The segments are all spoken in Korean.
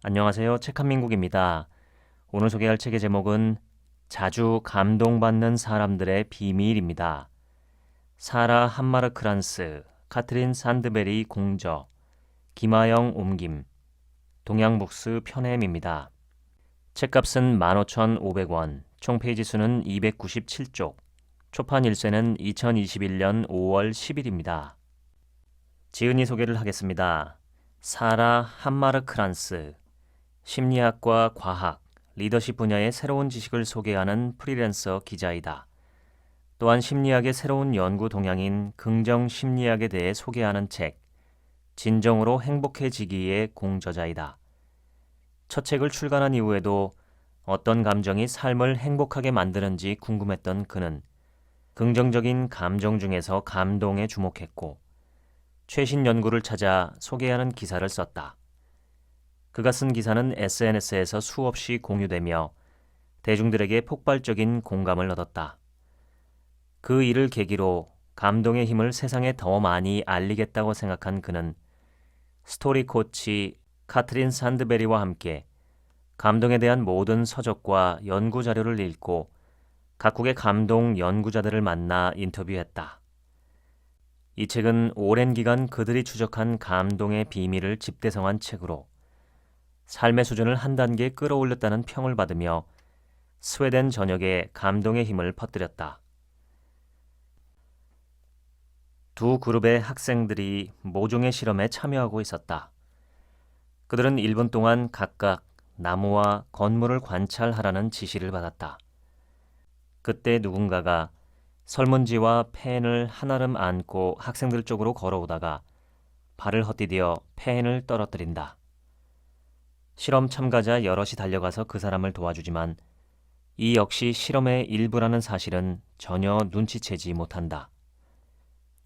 안녕하세요. 책한민국입니다. 오늘 소개할 책의 제목은 자주 감동받는 사람들의 비밀입니다. 사라 함마르크란스, 카트린 산드베리 공저, 김하영 옮김, 동양북스 편엠입니다. 책값은 15,500원, 총 페이지 수는 297쪽, 초판 일쇄는 2021년 5월 10일입니다. 지은이 소개를 하겠습니다. 사라 함마르크란스, 심리학과 과학, 리더십 분야의 새로운 지식을 소개하는 프리랜서 기자이다. 또한 심리학의 새로운 연구 동향인 긍정 심리학에 대해 소개하는 책, 진정으로 행복해지기의 공저자이다. 첫 책을 출간한 이후에도 어떤 감정이 삶을 행복하게 만드는지 궁금했던 그는 긍정적인 감정 중에서 감동에 주목했고 최신 연구를 찾아 소개하는 기사를 썼다. 그가 쓴 기사는 SNS에서 수없이 공유되며 대중들에게 폭발적인 공감을 얻었다. 그 일을 계기로 감동의 힘을 세상에 더 많이 알리겠다고 생각한 그는 스토리 코치 카트린 산드베리와 함께 감동에 대한 모든 서적과 연구 자료를 읽고 각국의 감동 연구자들을 만나 인터뷰했다. 이 책은 오랜 기간 그들이 추적한 감동의 비밀을 집대성한 책으로 삶의 수준을 한 단계 끌어올렸다는 평을 받으며 스웨덴 전역에 감동의 힘을 퍼뜨렸다. 두 그룹의 학생들이 모종의 실험에 참여하고 있었다. 그들은 1분 동안 각각 나무와 건물을 관찰하라는 지시를 받았다. 그때 누군가가 설문지와 펜을 한아름 안고 학생들 쪽으로 걸어오다가 발을 헛디뎌 펜을 떨어뜨린다. 실험 참가자 여럿이 달려가서 그 사람을 도와주지만 이 역시 실험의 일부라는 사실은 전혀 눈치채지 못한다.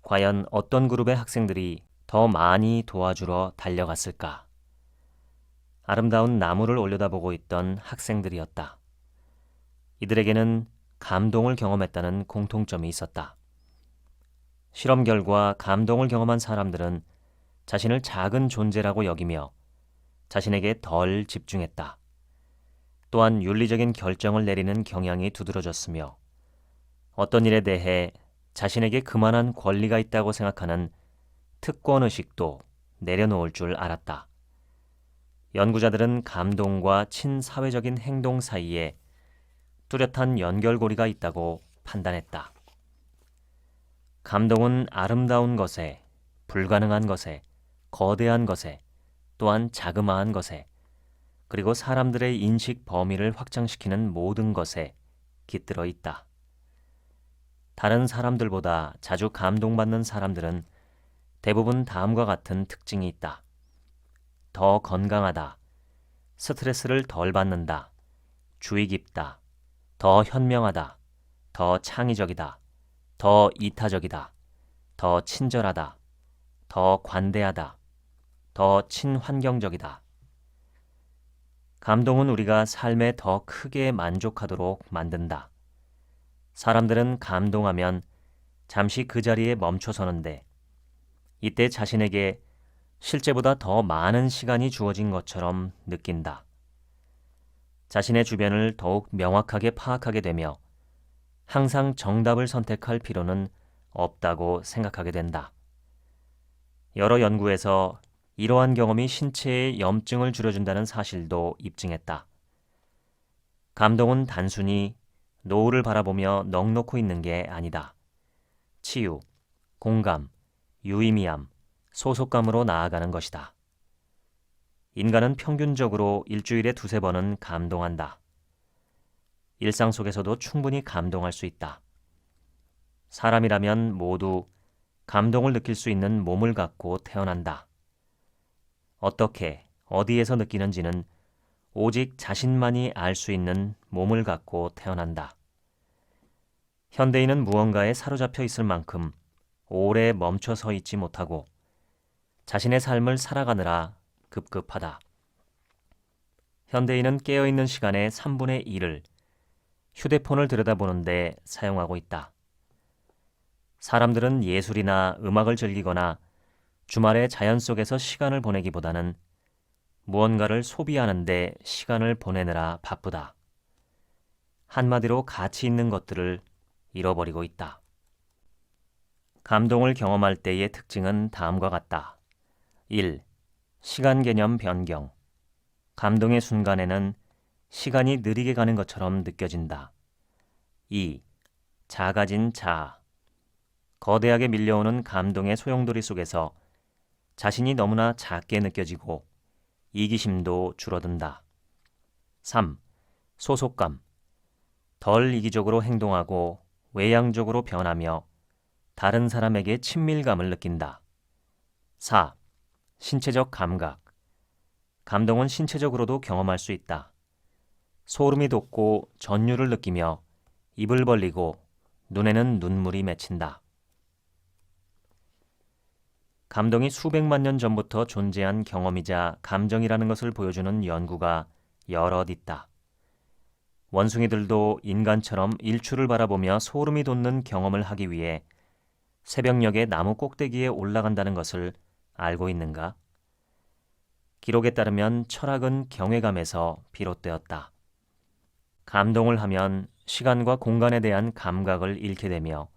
과연 어떤 그룹의 학생들이 더 많이 도와주러 달려갔을까? 아름다운 나무를 올려다보고 있던 학생들이었다. 이들에게는 감동을 경험했다는 공통점이 있었다. 실험 결과 감동을 경험한 사람들은 자신을 작은 존재라고 여기며 자신에게 덜 집중했다. 또한 윤리적인 결정을 내리는 경향이 두드러졌으며 어떤 일에 대해 자신에게 그만한 권리가 있다고 생각하는 특권의식도 내려놓을 줄 알았다. 연구자들은 감동과 친사회적인 행동 사이에 뚜렷한 연결고리가 있다고 판단했다. 감동은 아름다운 것에, 불가능한 것에, 거대한 것에, 또한 자그마한 것에, 그리고 사람들의 인식 범위를 확장시키는 모든 것에 깃들어 있다. 다른 사람들보다 자주 감동받는 사람들은 대부분 다음과 같은 특징이 있다. 더 건강하다, 스트레스를 덜 받는다, 주의 깊다, 더 현명하다, 더 창의적이다, 더 이타적이다, 더 친절하다, 더 관대하다, 더 친환경적이다. 감동은 우리가 삶에 더 크게 만족하도록 만든다. 사람들은 감동하면 잠시 그 자리에 멈춰서는데 이때 자신에게 실제보다 더 많은 시간이 주어진 것처럼 느낀다. 자신의 주변을 더욱 명확하게 파악하게 되며 항상 정답을 선택할 필요는 없다고 생각하게 된다. 여러 연구에서 이러한 경험이 신체의 염증을 줄여준다는 사실도 입증했다. 감동은 단순히 노을을 바라보며 넋놓고 있는 게 아니다. 치유, 공감, 유의미함, 소속감으로 나아가는 것이다. 인간은 평균적으로 일주일에 2~3번은 감동한다. 일상 속에서도 충분히 감동할 수 있다. 사람이라면 모두 감동을 느낄 수 있는 몸을 갖고 태어난다. 어떻게, 어디에서 느끼는지는 오직 자신만이 알 수 있는 몸을 갖고 태어난다. 현대인은 무언가에 사로잡혀 있을 만큼 오래 멈춰 서 있지 못하고 자신의 삶을 살아가느라 급급하다. 현대인은 깨어있는 시간의 3분의 1을 휴대폰을 들여다보는데 사용하고 있다. 사람들은 예술이나 음악을 즐기거나 주말에 자연 속에서 시간을 보내기보다는 무언가를 소비하는 데 시간을 보내느라 바쁘다. 한마디로 가치 있는 것들을 잃어버리고 있다. 감동을 경험할 때의 특징은 다음과 같다. 1. 시간 개념 변경. 감동의 순간에는 시간이 느리게 가는 것처럼 느껴진다. 2. 작아진 자아. 거대하게 밀려오는 감동의 소용돌이 속에서 자신이 너무나 작게 느껴지고 이기심도 줄어든다. 3. 소속감. 덜 이기적으로 행동하고 외향적으로 변하며 다른 사람에게 친밀감을 느낀다. 4. 신체적 감각. 감동은 신체적으로도 경험할 수 있다. 소름이 돋고 전율을 느끼며 입을 벌리고 눈에는 눈물이 맺힌다. 감동이 수백만 년 전부터 존재한 경험이자 감정이라는 것을 보여주는 연구가 여럿 있다. 원숭이들도 인간처럼 일출을 바라보며 소름이 돋는 경험을 하기 위해 새벽녘에 나무 꼭대기에 올라간다는 것을 알고 있는가? 기록에 따르면 철학은 경외감에서 비롯되었다. 감동을 하면 시간과 공간에 대한 감각을 잃게 되며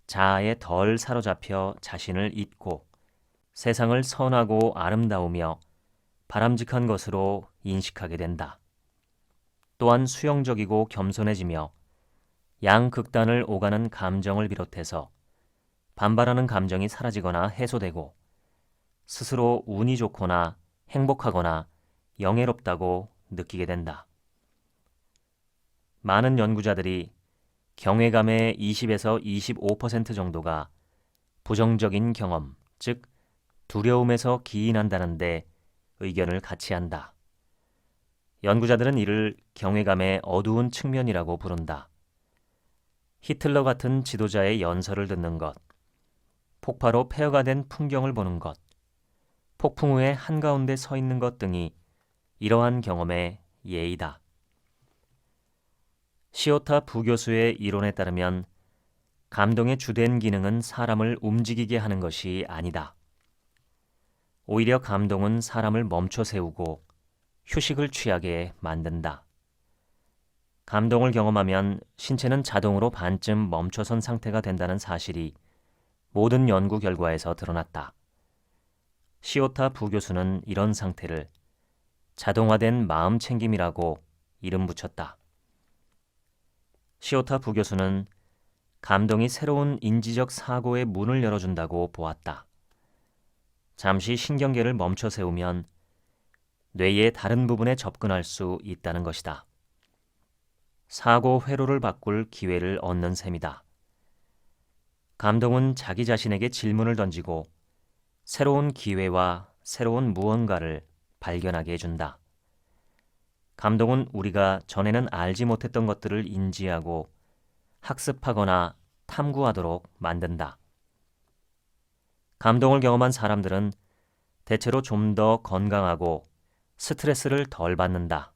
자아에 덜 사로잡혀 자신을 잊고 세상을 선하고 아름다우며 바람직한 것으로 인식하게 된다. 또한 수용적이고 겸손해지며 양극단을 오가는 감정을 비롯해서 반발하는 감정이 사라지거나 해소되고 스스로 운이 좋거나 행복하거나 영예롭다고 느끼게 된다. 많은 연구자들이 경외감의 20에서 25% 정도가 부정적인 경험, 즉 두려움에서 기인한다는데 의견을 같이 한다. 연구자들은 이를 경외감의 어두운 측면이라고 부른다. 히틀러 같은 지도자의 연설을 듣는 것, 폭파로 폐허가 된 풍경을 보는 것, 폭풍 후에 한가운데 서 있는 것 등이 이러한 경험의 예이다. 시오타 부교수의 이론에 따르면 감동의 주된 기능은 사람을 움직이게 하는 것이 아니다. 오히려 감동은 사람을 멈춰 세우고 휴식을 취하게 만든다. 감동을 경험하면 신체는 자동으로 반쯤 멈춰선 상태가 된다는 사실이 모든 연구 결과에서 드러났다. 시오타 부교수는 이런 상태를 자동화된 마음 챙김이라고 이름 붙였다. 시오타 부교수는 감동이 새로운 인지적 사고의 문을 열어준다고 보았다. 잠시 신경계를 멈춰 세우면 뇌의 다른 부분에 접근할 수 있다는 것이다. 사고 회로를 바꿀 기회를 얻는 셈이다. 감동은 자기 자신에게 질문을 던지고 새로운 기회와 새로운 무언가를 발견하게 해준다. 감동은 우리가 전에는 알지 못했던 것들을 인지하고 학습하거나 탐구하도록 만든다. 감동을 경험한 사람들은 대체로 좀 더 건강하고 스트레스를 덜 받는다.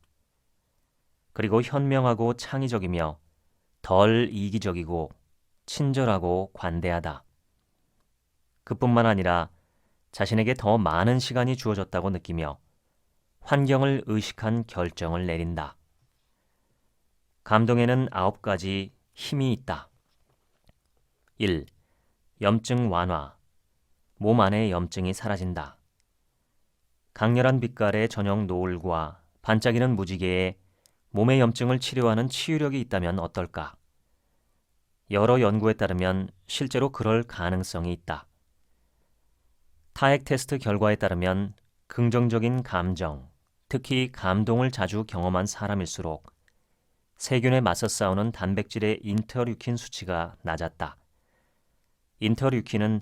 그리고 현명하고 창의적이며 덜 이기적이고 친절하고 관대하다. 그뿐만 아니라 자신에게 더 많은 시간이 주어졌다고 느끼며 환경을 의식한 결정을 내린다. 감동에는 9가지 힘이 있다. 1. 염증 완화. 몸 안의 염증이 사라진다. 강렬한 빛깔의 저녁 노을과 반짝이는 무지개에 몸의 염증을 치료하는 치유력이 있다면 어떨까? 여러 연구에 따르면 실제로 그럴 가능성이 있다. 타액 테스트 결과에 따르면 긍정적인 감정, 특히 감동을 자주 경험한 사람일수록 세균에 맞서 싸우는 단백질의 인터류킨 수치가 낮았다. 인터류킨은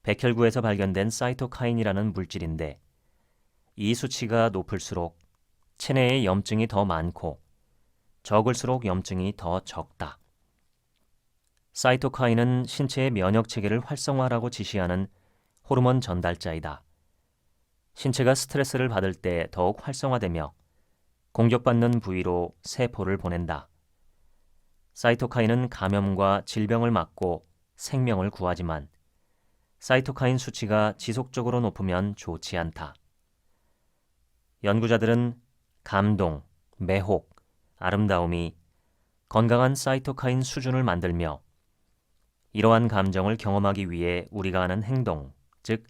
백혈구에서 발견된 사이토카인이라는 물질인데 이 수치가 높을수록 체내에 염증이 더 많고 적을수록 염증이 더 적다. 사이토카인은 신체의 면역체계를 활성화하라고 지시하는 호르몬 전달자이다. 신체가 스트레스를 받을 때 더욱 활성화되며 공격받는 부위로 세포를 보낸다. 사이토카인은 감염과 질병을 막고 생명을 구하지만 사이토카인 수치가 지속적으로 높으면 좋지 않다. 연구자들은 감동, 매혹, 아름다움이 건강한 사이토카인 수준을 만들며 이러한 감정을 경험하기 위해 우리가 하는 행동, 즉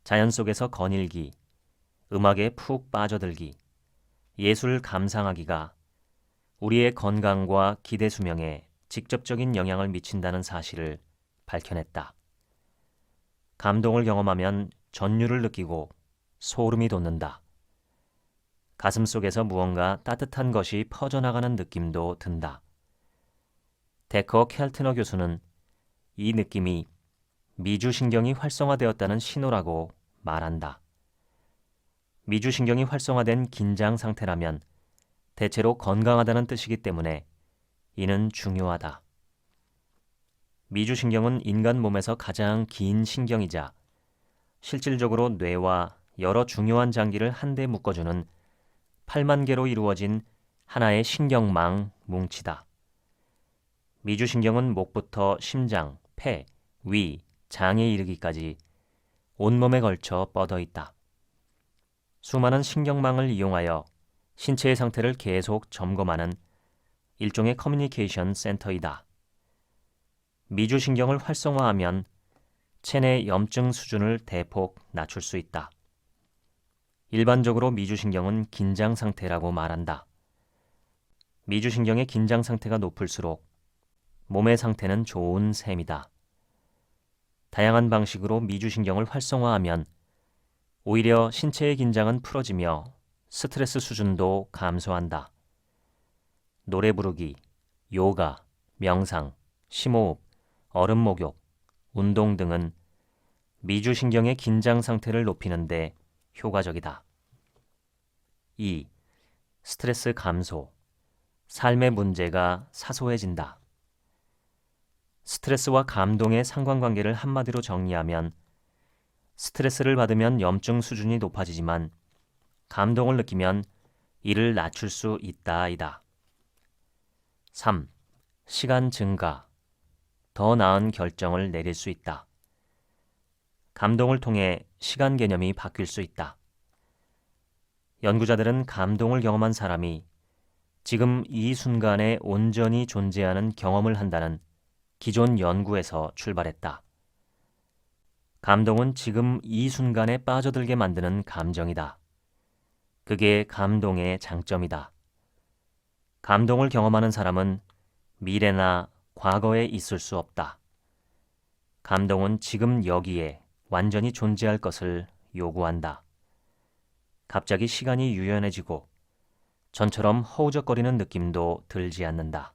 자연 속에서 거닐기, 음악에 푹 빠져들기, 예술 감상하기가 우리의 건강과 기대 수명에 직접적인 영향을 미친다는 사실을 밝혀냈다. 감동을 경험하면 전율을 느끼고 소름이 돋는다. 가슴 속에서 무언가 따뜻한 것이 퍼져나가는 느낌도 든다. 데커 켈트너 교수는 이 느낌이 미주신경이 활성화되었다는 신호라고 말한다. 미주신경이 활성화된 긴장 상태라면 대체로 건강하다는 뜻이기 때문에 이는 중요하다. 미주신경은 인간 몸에서 가장 긴 신경이자 실질적으로 뇌와 여러 중요한 장기를 한데 묶어주는 8만 개로 이루어진 하나의 신경망 뭉치다. 미주신경은 목부터 심장, 폐, 위, 장에 이르기까지 온몸에 걸쳐 뻗어 있다. 수많은 신경망을 이용하여 신체의 상태를 계속 점검하는 일종의 커뮤니케이션 센터이다. 미주신경을 활성화하면 체내 염증 수준을 대폭 낮출 수 있다. 일반적으로 미주신경은 긴장 상태라고 말한다. 미주신경의 긴장 상태가 높을수록 몸의 상태는 좋은 셈이다. 다양한 방식으로 미주신경을 활성화하면 오히려 신체의 긴장은 풀어지며 스트레스 수준도 감소한다. 노래 부르기, 요가, 명상, 심호흡, 얼음 목욕, 운동 등은 미주신경의 긴장 상태를 높이는 데 효과적이다. 2. 스트레스 감소. 삶의 문제가 사소해진다. 스트레스와 감동의 상관관계를 한마디로 정리하면 스트레스를 받으면 염증 수준이 높아지지만 감동을 느끼면 이를 낮출 수 있다이다. 3. 시간 증가. 더 나은 결정을 내릴 수 있다. 감동을 통해 시간 개념이 바뀔 수 있다. 연구자들은 감동을 경험한 사람이 지금 이 순간에 온전히 존재하는 경험을 한다는 기존 연구에서 출발했다. 감동은 지금 이 순간에 빠져들게 만드는 감정이다. 그게 감동의 장점이다. 감동을 경험하는 사람은 미래나 과거에 있을 수 없다. 감동은 지금 여기에 완전히 존재할 것을 요구한다. 갑자기 시간이 유연해지고 전처럼 허우적거리는 느낌도 들지 않는다.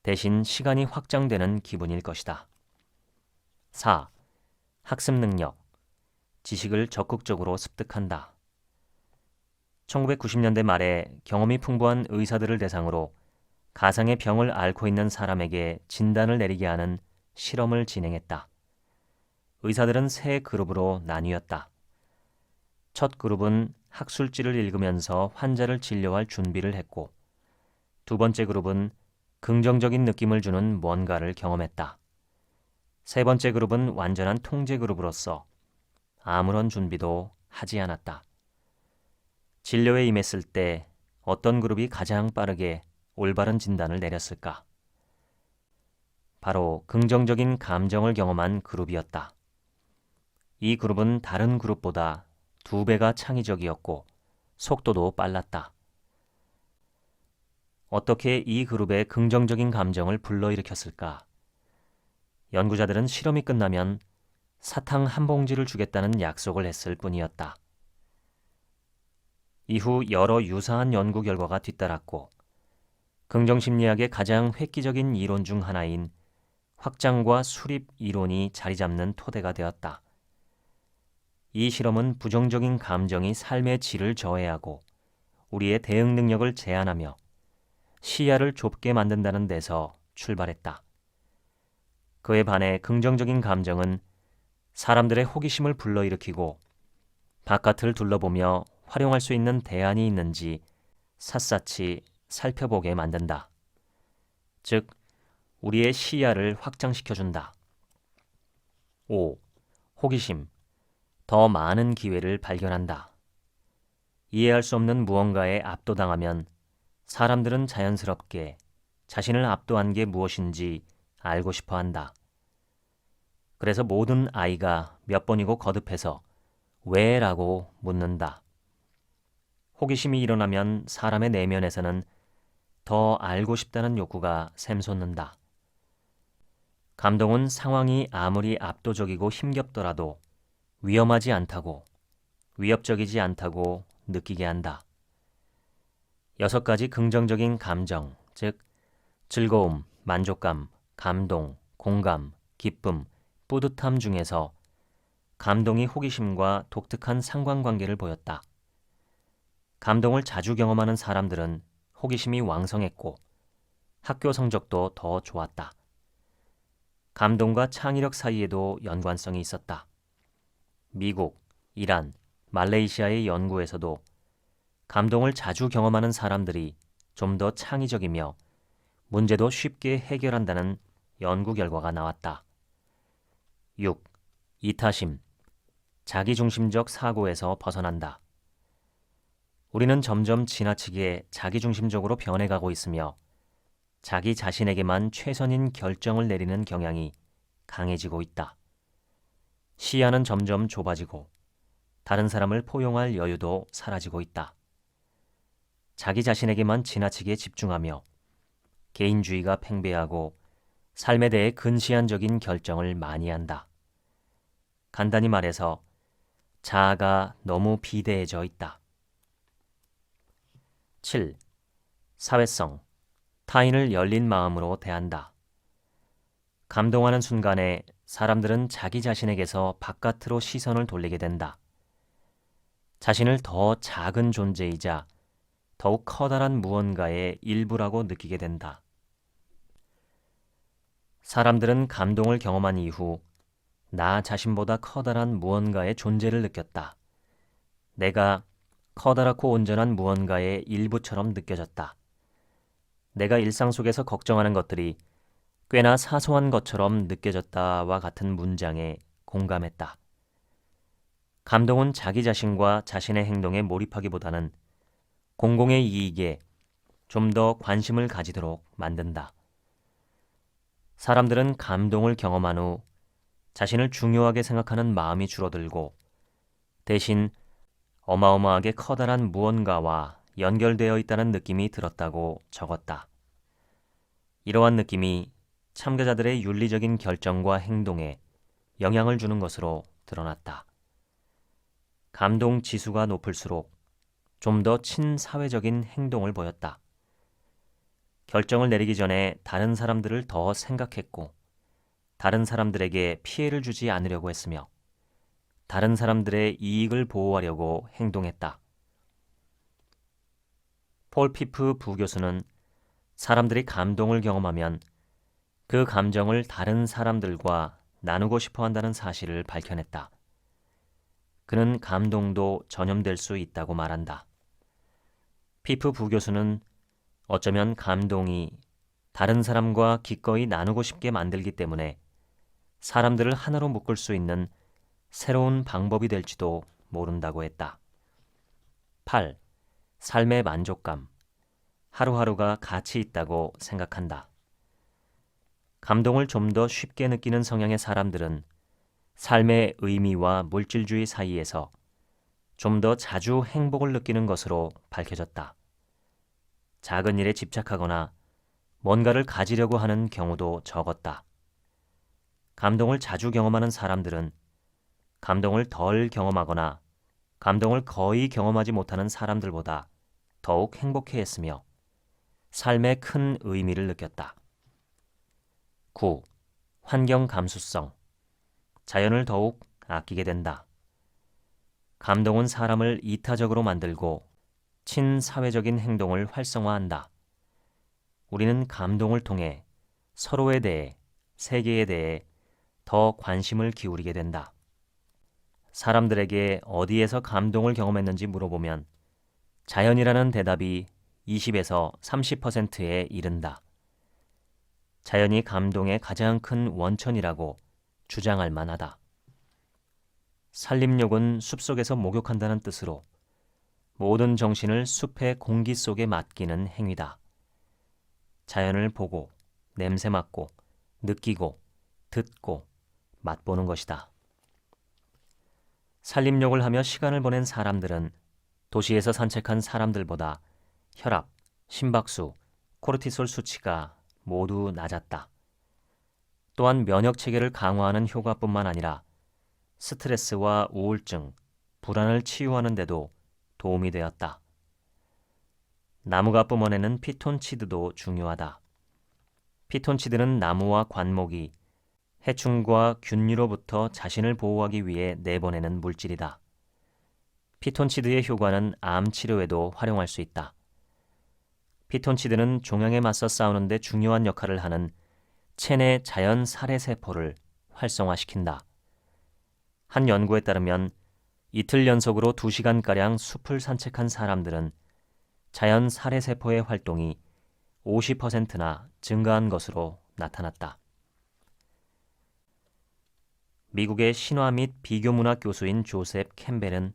대신 시간이 확장되는 기분일 것이다. 4. 학습 능력. 지식을 적극적으로 습득한다. 1990년대 말에 경험이 풍부한 의사들을 대상으로 가상의 병을 앓고 있는 사람에게 진단을 내리게 하는 실험을 진행했다. 의사들은 세 그룹으로 나뉘었다. 첫 그룹은 학술지를 읽으면서 환자를 진료할 준비를 했고, 두 번째 그룹은 긍정적인 느낌을 주는 뭔가를 경험했다. 세 번째 그룹은 완전한 통제 그룹으로서 아무런 준비도 하지 않았다. 진료에 임했을 때 어떤 그룹이 가장 빠르게 올바른 진단을 내렸을까? 바로 긍정적인 감정을 경험한 그룹이었다. 이 그룹은 다른 그룹보다 2배가 창의적이었고 속도도 빨랐다. 어떻게 이 그룹의 긍정적인 감정을 불러일으켰을까? 연구자들은 실험이 끝나면 사탕 한 봉지를 주겠다는 약속을 했을 뿐이었다. 이후 여러 유사한 연구 결과가 뒤따랐고 긍정심리학의 가장 획기적인 이론 중 하나인 확장과 수립 이론이 자리 잡는 토대가 되었다. 이 실험은 부정적인 감정이 삶의 질을 저해하고 우리의 대응 능력을 제한하며 시야를 좁게 만든다는 데서 출발했다. 그에 반해 긍정적인 감정은 사람들의 호기심을 불러일으키고 바깥을 둘러보며 활용할 수 있는 대안이 있는지 샅샅이 살펴보게 만든다. 즉, 우리의 시야를 확장시켜준다. 5. 호기심. 더 많은 기회를 발견한다. 이해할 수 없는 무언가에 압도당하면 사람들은 자연스럽게 자신을 압도한 게 무엇인지 알고 싶어 한다. 그래서 모든 아이가 몇 번이고 거듭해서 왜? 라고 묻는다. 호기심이 일어나면 사람의 내면에서는 더 알고 싶다는 욕구가 샘솟는다. 감동은 상황이 아무리 압도적이고 힘겹더라도 위험하지 않다고, 위협적이지 않다고 느끼게 한다. 6가지 긍정적인 감정, 즉 즐거움, 만족감, 감동, 공감, 기쁨, 뿌듯함 중에서 감동이 호기심과 독특한 상관관계를 보였다. 감동을 자주 경험하는 사람들은 호기심이 왕성했고 학교 성적도 더 좋았다. 감동과 창의력 사이에도 연관성이 있었다. 미국, 이란, 말레이시아의 연구에서도 감동을 자주 경험하는 사람들이 좀 더 창의적이며 문제도 쉽게 해결한다는 연구 결과가 나왔다. 6. 이타심, 자기중심적 사고에서 벗어난다. 우리는 점점 지나치게 자기중심적으로 변해가고 있으며 자기 자신에게만 최선인 결정을 내리는 경향이 강해지고 있다. 시야는 점점 좁아지고 다른 사람을 포용할 여유도 사라지고 있다. 자기 자신에게만 지나치게 집중하며 개인주의가 팽배하고 삶에 대해 근시안적인 결정을 많이 한다. 간단히 말해서 자아가 너무 비대해져 있다. 7. 사회성, 타인을 열린 마음으로 대한다. 감동하는 순간에 사람들은 자기 자신에게서 바깥으로 시선을 돌리게 된다. 자신을 더 작은 존재이자 더욱 커다란 무언가의 일부라고 느끼게 된다. 사람들은 감동을 경험한 이후 나 자신보다 커다란 무언가의 존재를 느꼈다. 내가 커다랗고 온전한 무언가의 일부처럼 느껴졌다. 내가 일상 속에서 걱정하는 것들이 꽤나 사소한 것처럼 느껴졌다와 같은 문장에 공감했다. 감동은 자기 자신과 자신의 행동에 몰입하기보다는 공공의 이익에 좀 더 관심을 가지도록 만든다. 사람들은 감동을 경험한 후 자신을 중요하게 생각하는 마음이 줄어들고 대신 어마어마하게 커다란 무언가와 연결되어 있다는 느낌이 들었다고 적었다. 이러한 느낌이 참가자들의 윤리적인 결정과 행동에 영향을 주는 것으로 드러났다. 감동 지수가 높을수록 좀 더 친사회적인 행동을 보였다. 결정을 내리기 전에 다른 사람들을 더 생각했고 다른 사람들에게 피해를 주지 않으려고 했으며 다른 사람들의 이익을 보호하려고 행동했다. 폴 피프 부교수는 사람들이 감동을 경험하면 그 감정을 다른 사람들과 나누고 싶어 한다는 사실을 밝혀냈다. 그는 감동도 전염될 수 있다고 말한다. 피프 부교수는 어쩌면 감동이 다른 사람과 기꺼이 나누고 싶게 만들기 때문에 사람들을 하나로 묶을 수 있는 새로운 방법이 될지도 모른다고 했다. 8. 삶의 만족감. 하루하루가 가치 있다고 생각한다. 감동을 좀 더 쉽게 느끼는 성향의 사람들은 삶의 의미와 물질주의 사이에서 좀 더 자주 행복을 느끼는 것으로 밝혀졌다. 작은 일에 집착하거나 뭔가를 가지려고 하는 경우도 적었다. 감동을 자주 경험하는 사람들은 감동을 덜 경험하거나 감동을 거의 경험하지 못하는 사람들보다 더욱 행복해했으며 삶의 큰 의미를 느꼈다. 9. 환경 감수성. 자연을 더욱 아끼게 된다. 감동은 사람을 이타적으로 만들고 친사회적인 행동을 활성화한다. 우리는 감동을 통해 서로에 대해, 세계에 대해 더 관심을 기울이게 된다. 사람들에게 어디에서 감동을 경험했는지 물어보면 자연이라는 대답이 20에서 30%에 이른다. 자연이 감동의 가장 큰 원천이라고 주장할 만하다. 산림욕은 숲속에서 목욕한다는 뜻으로 모든 정신을 숲의 공기 속에 맡기는 행위다. 자연을 보고, 냄새 맡고, 느끼고, 듣고, 맛보는 것이다. 산림욕을 하며 시간을 보낸 사람들은 도시에서 산책한 사람들보다 혈압, 심박수, 코르티솔 수치가 모두 낮았다. 또한 면역 체계를 강화하는 효과뿐만 아니라 스트레스와 우울증, 불안을 치유하는 데도 도움이 되었다. 나무가 뿜어내는 피톤치드도 중요하다. 피톤치드는 나무와 관목이 해충과 균류로부터 자신을 보호하기 위해 내보내는 물질이다. 피톤치드의 효과는 암 치료에도 활용할 수 있다. 피톤치드는 종양에 맞서 싸우는 데 중요한 역할을 하는 체내 자연 살해세포를 활성화시킨다. 한 연구에 따르면 이틀 연속으로 2시간가량 숲을 산책한 사람들은 자연 살해세포의 활동이 50%나 증가한 것으로 나타났다. 미국의 신화 및 비교문학 교수인 조셉 캠벨은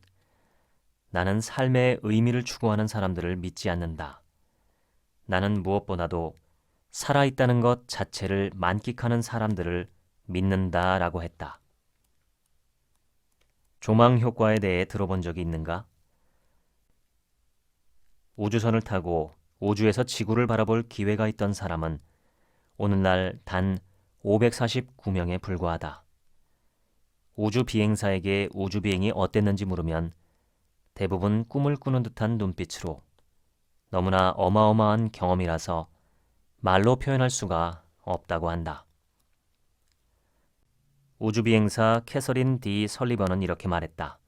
나는 삶의 의미를 추구하는 사람들을 믿지 않는다. 나는 무엇보다도 살아있다는 것 자체를 만끽하는 사람들을 믿는다라고 했다. 조망 효과에 대해 들어본 적이 있는가? 우주선을 타고 우주에서 지구를 바라볼 기회가 있던 사람은 오늘날 단 549명에 불과하다. 우주 비행사에게 우주 비행이 어땠는지 물으면 대부분 꿈을 꾸는 듯한 눈빛으로 너무나 어마어마한 경험이라서 말로 표현할 수가 없다고 한다. 우주 비행사 캐서린 D. 설리번은 이렇게 말했다.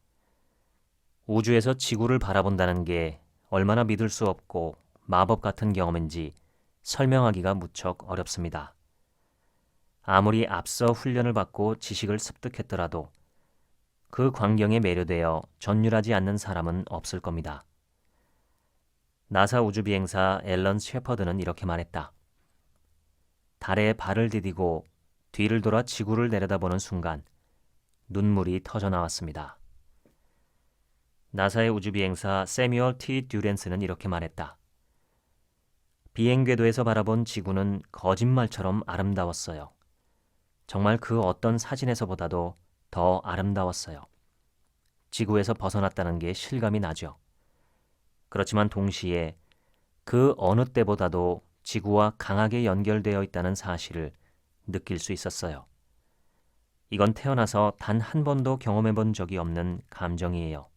우주에서 지구를 바라본다는 게 얼마나 믿을 수 없고 마법 같은 경험인지 설명하기가 무척 어렵습니다. 아무리 앞서 훈련을 받고 지식을 습득했더라도 그 광경에 매료되어 전율하지 않는 사람은 없을 겁니다. 나사 우주비행사 앨런 셰퍼드는 이렇게 말했다. 달에 발을 디디고 뒤를 돌아 지구를 내려다보는 순간 눈물이 터져 나왔습니다. 나사의 우주비행사 세뮤얼 T. 듀렌스는 이렇게 말했다. 비행궤도에서 바라본 지구는 거짓말처럼 아름다웠어요. 정말 그 어떤 사진에서보다도 더 아름다웠어요. 지구에서 벗어났다는 게 실감이 나죠. 그렇지만 동시에 그 어느 때보다도 지구와 강하게 연결되어 있다는 사실을 느낄 수 있었어요. 이건 태어나서 단 한 번도 경험해 본 적이 없는 감정이에요.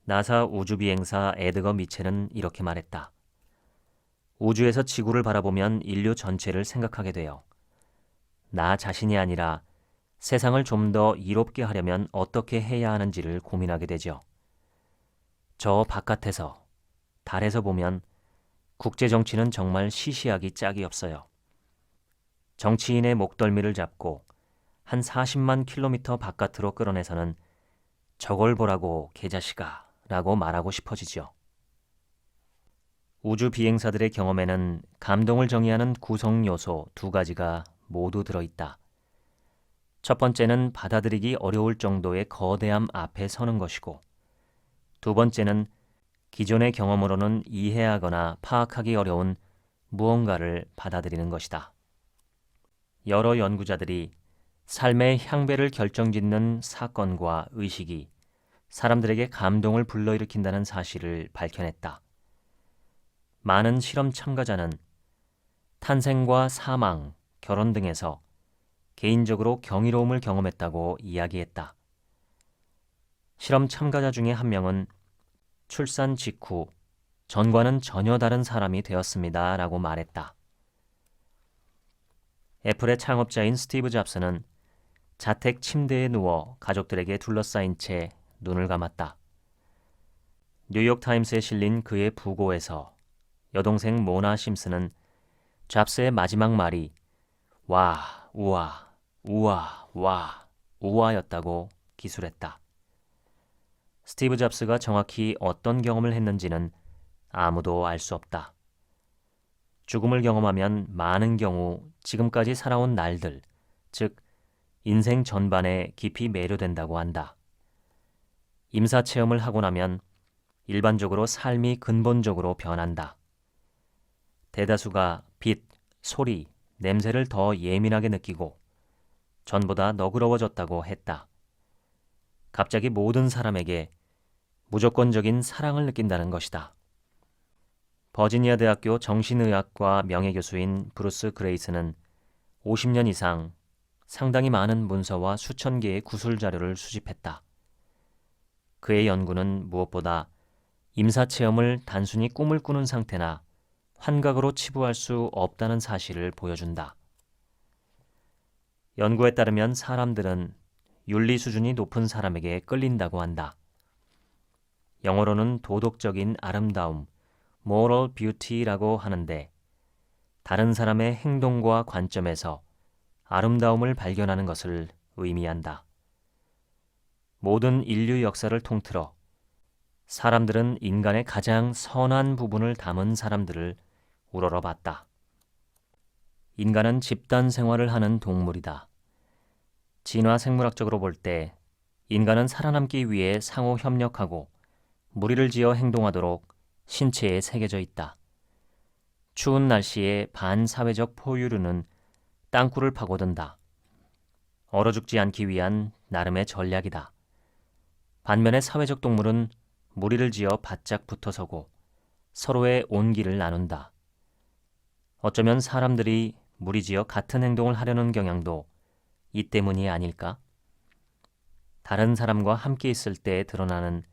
나사 우주비행사 에드거 미첼은 이렇게 말했다. 우주에서 지구를 바라보면 인류 전체를 생각하게 돼요. 나 자신이 아니라 세상을 좀 더 이롭게 하려면 어떻게 해야 하는지를 고민하게 되죠. 저 바깥에서, 달에서 보면 국제정치는 정말 시시하기 짝이 없어요. 정치인의 목덜미를 잡고 한 40만 킬로미터 바깥으로 끌어내서는 저걸 보라고 개자식아 라고 말하고 싶어지죠. 우주 비행사들의 경험에는 감동을 정의하는 구성 요소 2가지가 모두 들어있다. 첫 번째는 받아들이기 어려울 정도의 거대함 앞에 서는 것이고, 두 번째는 기존의 경험으로는 이해하거나 파악하기 어려운 무언가를 받아들이는 것이다. 여러 연구자들이 삶의 향배를 결정짓는 사건과 의식이 사람들에게 감동을 불러일으킨다는 사실을 밝혀냈다. 많은 실험 참가자는 탄생과 사망, 결혼 등에서 개인적으로 경이로움을 경험했다고 이야기했다. 실험 참가자 중에 한 명은 출산 직후 전과는 전혀 다른 사람이 되었습니다 라고 말했다. 애플의 창업자인 스티브 잡스는 자택 침대에 누워 가족들에게 둘러싸인 채 눈을 감았다. 뉴욕타임스에 실린 그의 부고에서 여동생 모나 심슨은 잡스의 마지막 말이 와, 우와, 우와, 와, 우와였다고 기술했다. 스티브 잡스가 정확히 어떤 경험을 했는지는 아무도 알 수 없다. 죽음을 경험하면 많은 경우 지금까지 살아온 날들, 즉 인생 전반에 깊이 매료된다고 한다. 임사체험을 하고 나면 일반적으로 삶이 근본적으로 변한다. 대다수가 빛, 소리, 냄새를 더 예민하게 느끼고 전보다 너그러워졌다고 했다. 갑자기 모든 사람에게 무조건적인 사랑을 느낀다는 것이다. 버지니아 대학교 정신의학과 명예교수인 브루스 그레이스는 50년 이상 상당히 많은 문서와 수천 개의 구술 자료를 수집했다. 그의 연구는 무엇보다 임사체험을 단순히 꿈을 꾸는 상태나 환각으로 치부할 수 없다는 사실을 보여준다. 연구에 따르면 사람들은 윤리 수준이 높은 사람에게 끌린다고 한다. 영어로는 도덕적인 아름다움, moral beauty라고 하는데 다른 사람의 행동과 관점에서 아름다움을 발견하는 것을 의미한다. 모든 인류 역사를 통틀어 사람들은 인간의 가장 선한 부분을 담은 사람들을 우러러봤다. 인간은 집단 생활을 하는 동물이다. 진화 생물학적으로 볼 때 인간은 살아남기 위해 상호 협력하고 무리를 지어 행동하도록 신체에 새겨져 있다. 추운 날씨에 반사회적 포유류는 땅굴을 파고든다. 얼어 죽지 않기 위한 나름의 전략이다. 반면에 사회적 동물은 무리를 지어 바짝 붙어서고 서로의 온기를 나눈다. 어쩌면 사람들이 무리지어 같은 행동을 하려는 경향도 이 때문이 아닐까? 다른 사람과 함께 있을 때 드러나는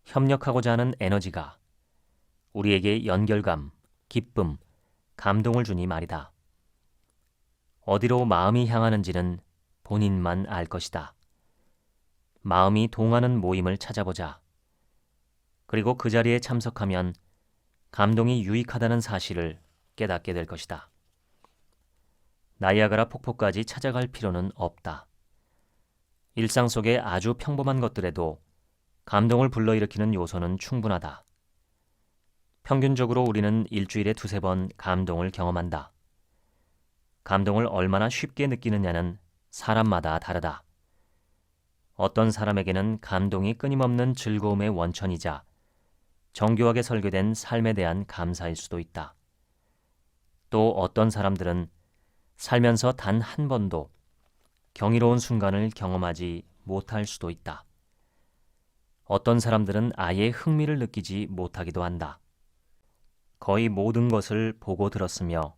협력하고자 하는 에너지가 우리에게 연결감, 기쁨, 감동을 주니 말이다. 어디로 마음이 향하는지는 본인만 알 것이다. 마음이 동하는 모임을 찾아보자. 그리고 그 자리에 참석하면 감동이 유익하다는 사실을 깨닫게 될 것이다. 나이아가라 폭포까지 찾아갈 필요는 없다. 일상 속의 아주 평범한 것들에도 감동을 불러일으키는 요소는 충분하다. 평균적으로 우리는 일주일에 2~3번 감동을 경험한다. 감동을 얼마나 쉽게 느끼느냐는 사람마다 다르다. 어떤 사람에게는 감동이 끊임없는 즐거움의 원천이자 정교하게 설계된 삶에 대한 감사일 수도 있다. 또 어떤 사람들은 살면서 단 한 번도 경이로운 순간을 경험하지 못할 수도 있다. 어떤 사람들은 아예 흥미를 느끼지 못하기도 한다. 거의 모든 것을 보고 들었으며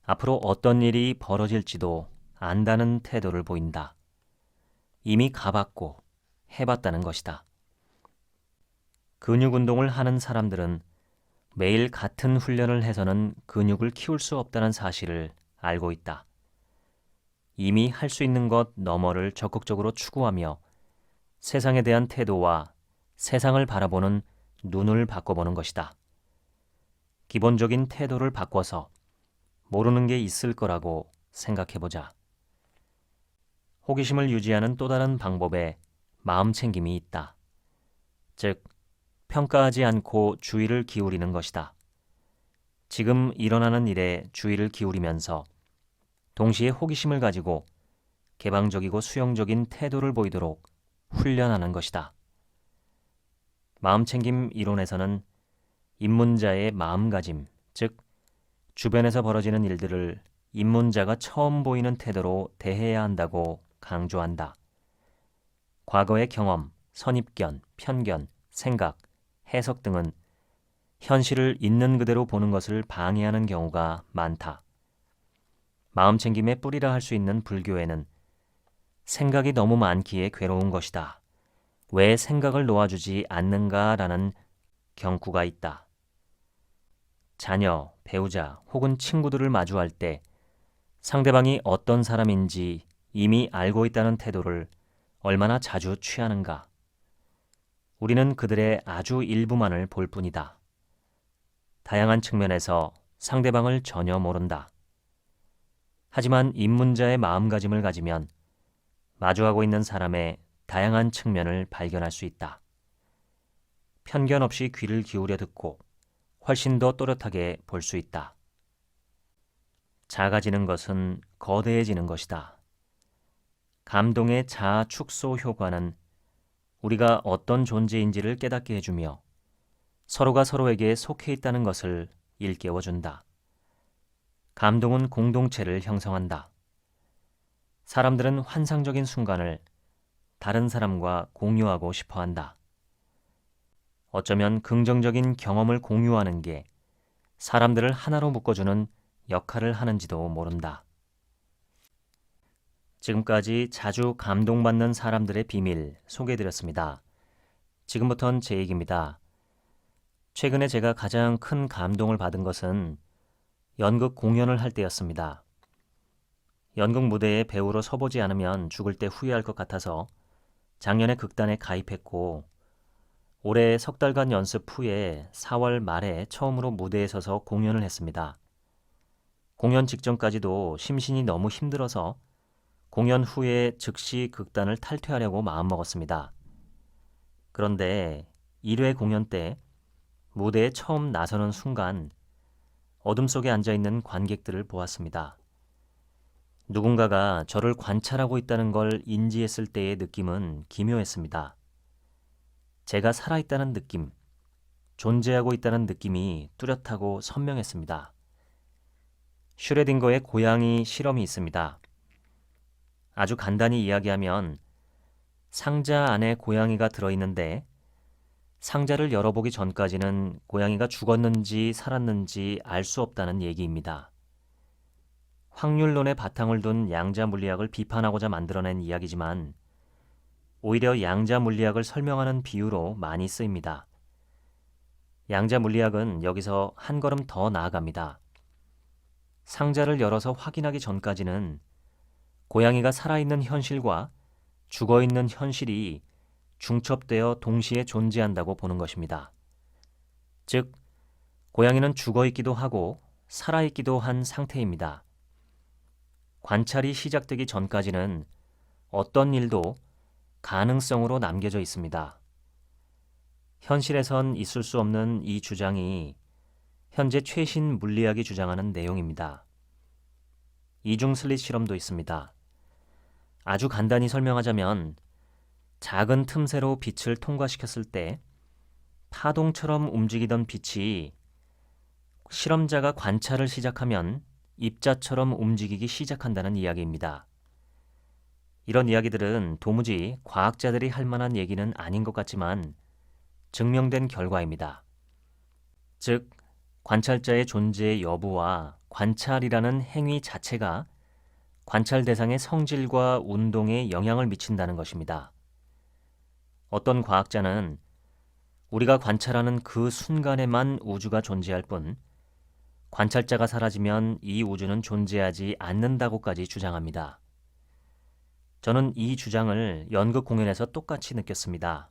앞으로 어떤 일이 벌어질지도 안다는 태도를 보인다. 이미 가봤고 해봤다는 것이다. 근육 운동을 하는 사람들은 매일 같은 훈련을 해서는 근육을 키울 수 없다는 사실을 알고 있다. 이미 할 수 있는 것 너머를 적극적으로 추구하며 세상에 대한 태도와 세상을 바라보는 눈을 바꿔보는 것이다. 기본적인 태도를 바꿔서 모르는 게 있을 거라고 생각해보자. 호기심을 유지하는 또 다른 방법에 마음 챙김이 있다. 즉, 평가하지 않고 주의를 기울이는 것이다. 지금 일어나는 일에 주의를 기울이면서 동시에 호기심을 가지고 개방적이고 수용적인 태도를 보이도록 훈련하는 것이다. 마음챙김 이론에서는 입문자의 마음가짐, 즉 주변에서 벌어지는 일들을 입문자가 처음 보이는 태도로 대해야 한다고 강조한다. 과거의 경험, 선입견, 편견, 생각, 해석 등은 현실을 있는 그대로 보는 것을 방해하는 경우가 많다. 마음챙김의 뿌리라 할 수 있는 불교에는 생각이 너무 많기에 괴로운 것이다. 왜 생각을 놓아주지 않는가라는 경구가 있다. 자녀, 배우자 혹은 친구들을 마주할 때 상대방이 어떤 사람인지 이미 알고 있다는 태도를 얼마나 자주 취하는가. 우리는 그들의 아주 일부만을 볼 뿐이다. 다양한 측면에서 상대방을 전혀 모른다. 하지만 입문자의 마음가짐을 가지면 마주하고 있는 사람의 다양한 측면을 발견할 수 있다. 편견 없이 귀를 기울여 듣고 훨씬 더 또렷하게 볼 수 있다. 작아지는 것은 거대해지는 것이다. 감동의 자아 축소 효과는 우리가 어떤 존재인지를 깨닫게 해주며 서로가 서로에게 속해 있다는 것을 일깨워준다. 감동은 공동체를 형성한다. 사람들은 환상적인 순간을 다른 사람과 공유하고 싶어 한다. 어쩌면 긍정적인 경험을 공유하는 게 사람들을 하나로 묶어주는 역할을 하는지도 모른다. 지금까지 자주 감동받는 사람들의 비밀 소개해드렸습니다. 지금부터는 제 얘기입니다. 최근에 제가 가장 큰 감동을 받은 것은 연극 공연을 할 때였습니다. 연극 무대에 배우로 서보지 않으면 죽을 때 후회할 것 같아서 작년에 극단에 가입했고 올해 석 달간 연습 후에 4월 말에 처음으로 무대에 서서 공연을 했습니다. 공연 직전까지도 심신이 너무 힘들어서 공연 후에 즉시 극단을 탈퇴하려고 마음먹었습니다. 그런데 1회 공연 때 무대에 처음 나서는 순간 어둠 속에 앉아있는 관객들을 보았습니다. 누군가가 저를 관찰하고 있다는 걸 인지했을 때의 느낌은 기묘했습니다. 제가 살아있다는 느낌, 존재하고 있다는 느낌이 뚜렷하고 선명했습니다. 슈레딩거의 고양이 실험이 있습니다. 아주 간단히 이야기하면 상자 안에 고양이가 들어있는데 상자를 열어보기 전까지는 고양이가 죽었는지 살았는지 알 수 없다는 얘기입니다. 확률론의 바탕을 둔 양자 물리학을 비판하고자 만들어낸 이야기지만 오히려 양자 물리학을 설명하는 비유로 많이 쓰입니다. 양자 물리학은 여기서 한 걸음 더 나아갑니다. 상자를 열어서 확인하기 전까지는 고양이가 살아있는 현실과 죽어있는 현실이 중첩되어 동시에 존재한다고 보는 것입니다. 즉, 고양이는 죽어있기도 하고 살아있기도 한 상태입니다. 관찰이 시작되기 전까지는 어떤 일도 가능성으로 남겨져 있습니다. 현실에선 있을 수 없는 이 주장이 현재 최신 물리학이 주장하는 내용입니다. 이중 슬릿 실험도 있습니다. 아주 간단히 설명하자면 작은 틈새로 빛을 통과시켰을 때 파동처럼 움직이던 빛이 실험자가 관찰을 시작하면 입자처럼 움직이기 시작한다는 이야기입니다. 이런 이야기들은 도무지 과학자들이 할 만한 얘기는 아닌 것 같지만 증명된 결과입니다. 즉, 관찰자의 존재의 여부와 관찰이라는 행위 자체가 관찰 대상의 성질과 운동에 영향을 미친다는 것입니다. 어떤 과학자는 우리가 관찰하는 그 순간에만 우주가 존재할 뿐 관찰자가 사라지면 이 우주는 존재하지 않는다고까지 주장합니다. 저는 이 주장을 연극 공연에서 똑같이 느꼈습니다.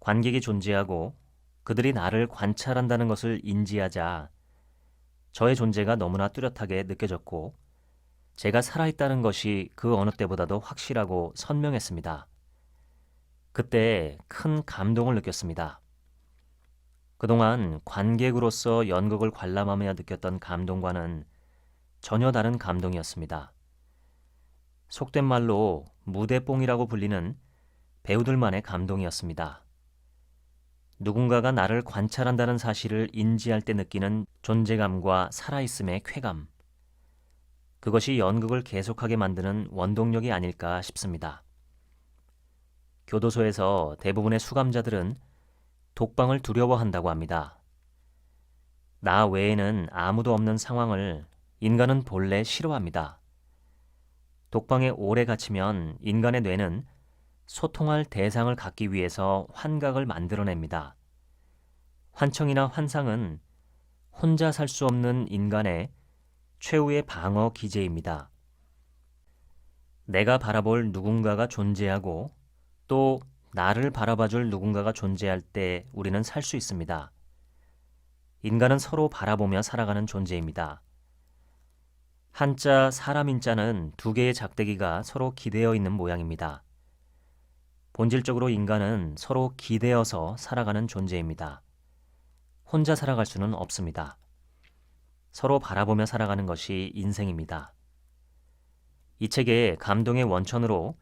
관객이 존재하고 그들이 나를 관찰한다는 것을 인지하자 저의 존재가 너무나 뚜렷하게 느껴졌고 제가 살아있다는 것이 그 어느 때보다도 확실하고 선명했습니다. 그때 큰 감동을 느꼈습니다. 그동안 관객으로서 연극을 관람하며 느꼈던 감동과는 전혀 다른 감동이었습니다. 속된 말로 무대뽕이라고 불리는 배우들만의 감동이었습니다. 누군가가 나를 관찰한다는 사실을 인지할 때 느끼는 존재감과 살아있음의 쾌감. 그것이 연극을 계속하게 만드는 원동력이 아닐까 싶습니다. 교도소에서 대부분의 수감자들은 독방을 두려워한다고 합니다. 나 외에는 아무도 없는 상황을 인간은 본래 싫어합니다. 독방에 오래 갇히면 인간의 뇌는 소통할 대상을 갖기 위해서 환각을 만들어냅니다. 환청이나 환상은 혼자 살 수 없는 인간의 최후의 방어 기제입니다. 내가 바라볼 누군가가 존재하고 또 나를 바라봐줄 누군가가 존재할 때 우리는 살 수 있습니다. 인간은 서로 바라보며 살아가는 존재입니다. 한자 사람인자는 두 개의 작대기가 서로 기대어 있는 모양입니다. 본질적으로 인간은 서로 기대어서 살아가는 존재입니다. 혼자 살아갈 수는 없습니다. 서로 바라보며 살아가는 것이 인생입니다. 이 책의 감동의 원천으로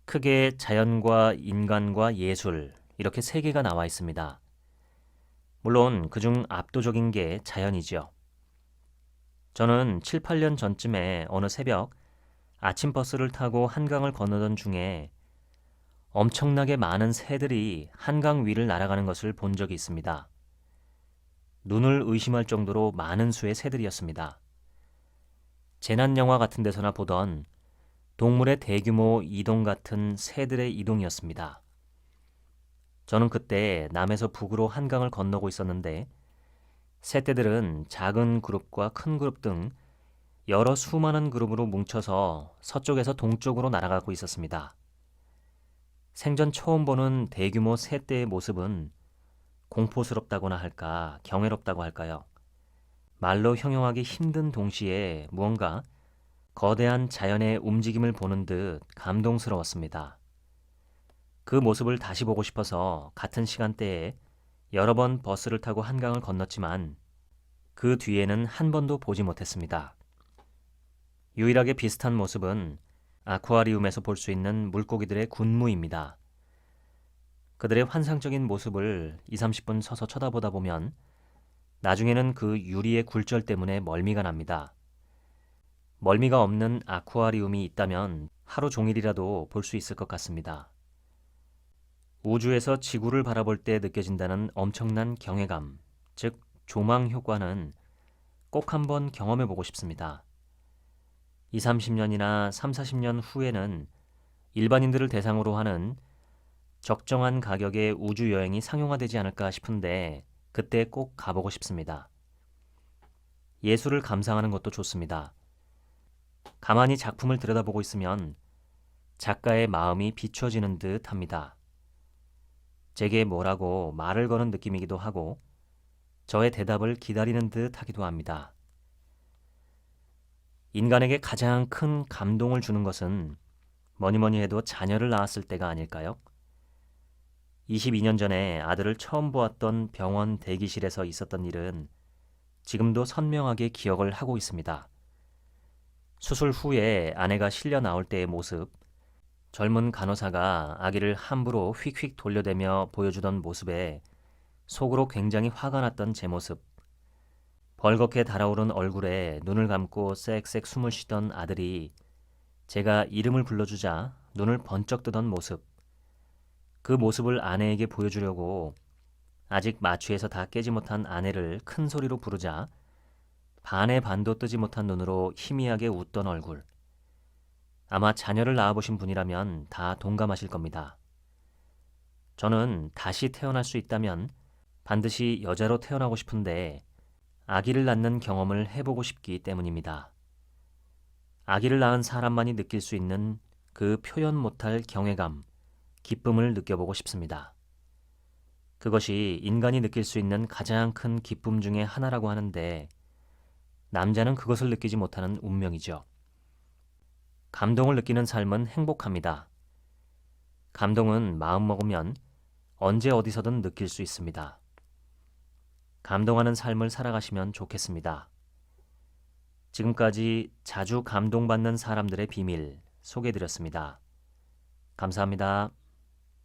크게 자연과 인간과 예술 이렇게 세 개가 나와 있습니다. 물론 그중 압도적인 게 자연이죠. 저는 7, 8년 전쯤에 어느 새벽 아침 버스를 타고 한강을 건너던 중에 엄청나게 많은 새들이 한강 위를 날아가는 것을 본 적이 있습니다. 눈을 의심할 정도로 많은 수의 새들이었습니다. 재난 영화 같은 데서나 보던 동물의 대규모 이동 같은 새들의 이동이었습니다. 저는 그때 남에서 북으로 한강을 건너고 있었는데 새떼들은 작은 그룹과 큰 그룹 등 여러 수많은 그룹으로 뭉쳐서 서쪽에서 동쪽으로 날아가고 있었습니다. 생전 처음 보는 대규모 새떼의 모습은 공포스럽다고나 할까, 경이롭다고 할까요? 말로 형용하기 힘든 동시에 무언가 거대한 자연의 움직임을 보는 듯 감동스러웠습니다. 그 모습을 다시 보고 싶어서 같은 시간대에 여러 번 버스를 타고 한강을 건넜지만 그 뒤에는 한 번도 보지 못했습니다. 유일하게 비슷한 모습은 아쿠아리움에서 볼 수 있는 물고기들의 군무입니다. 그들의 환상적인 모습을 2, 30분 서서 쳐다보다 보면 나중에는 그 유리의 굴절 때문에 멀미가 납니다. 멀미가 없는 아쿠아리움이 있다면 하루 종일이라도 볼 수 있을 것 같습니다. 우주에서 지구를 바라볼 때 느껴진다는 엄청난 경외감, 즉 조망 효과는 꼭 한번 경험해 보고 싶습니다. 2, 30년이나 3, 40년 후에는 일반인들을 대상으로 하는 적정한 가격의 우주 여행이 상용화되지 않을까 싶은데 그때 꼭 가보고 싶습니다. 예술을 감상하는 것도 좋습니다. 가만히 작품을 들여다보고 있으면 작가의 마음이 비춰지는 듯 합니다. 제게 뭐라고 말을 거는 느낌이기도 하고 저의 대답을 기다리는 듯 하기도 합니다. 인간에게 가장 큰 감동을 주는 것은 뭐니 해도 자녀를 낳았을 때가 아닐까요? 22년 전에 아들을 처음 보았던 병원 대기실에서 있었던 일은 지금도 선명하게 기억을 하고 있습니다. 수술 후에 아내가 실려 나올 때의 모습, 젊은 간호사가 아기를 함부로 휙휙 돌려대며 보여주던 모습에 속으로 굉장히 화가 났던 제 모습, 벌겋게 달아오른 얼굴에 눈을 감고 쌕쌕 숨을 쉬던 아들이 제가 이름을 불러주자 눈을 번쩍 뜨던 모습, 그 모습을 아내에게 보여주려고 아직 마취해서 다 깨지 못한 아내를 큰 소리로 부르자 반의 반도 뜨지 못한 눈으로 희미하게 웃던 얼굴. 아마 자녀를 낳아보신 분이라면 다 동감하실 겁니다. 저는 다시 태어날 수 있다면 반드시 여자로 태어나고 싶은데 아기를 낳는 경험을 해보고 싶기 때문입니다. 아기를 낳은 사람만이 느낄 수 있는 그 표현 못할 경외감, 기쁨을 느껴보고 싶습니다. 그것이 인간이 느낄 수 있는 가장 큰 기쁨 중에 하나라고 하는데 남자는 그것을 느끼지 못하는 운명이죠. 감동을 느끼는 삶은 행복합니다. 감동은 마음먹으면 언제 어디서든 느낄 수 있습니다. 감동하는 삶을 살아가시면 좋겠습니다. 지금까지 자주 감동받는 사람들의 비밀 소개해드렸습니다. 감사합니다.